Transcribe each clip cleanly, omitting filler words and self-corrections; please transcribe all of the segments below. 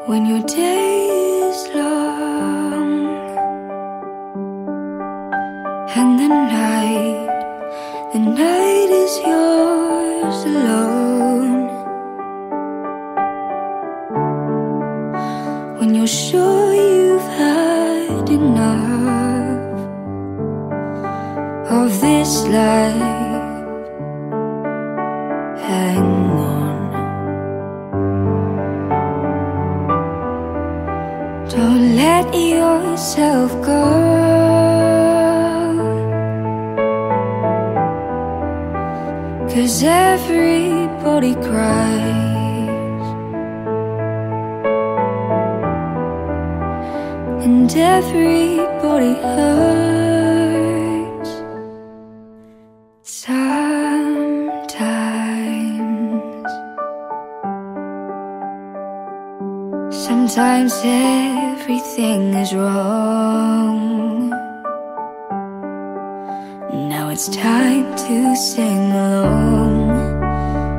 when your day is long and the night is yours alone. When you're sure you've had enough of this life, hang on. Don't let yourself go, 'cause everybody cries and everybody hurts sometimes. Sometimes everything is wrong. Now it's time to sing along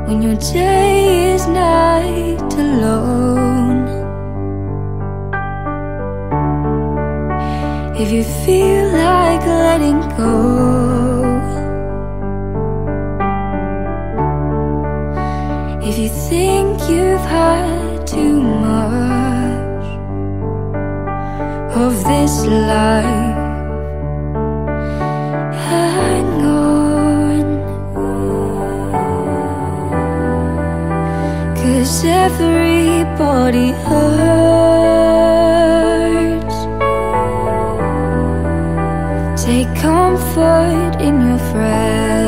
when your day is night alone. If you feel like letting go, if you think you've had too much of this life, hang on, 'cause everybody hurts. Take comfort in your friends.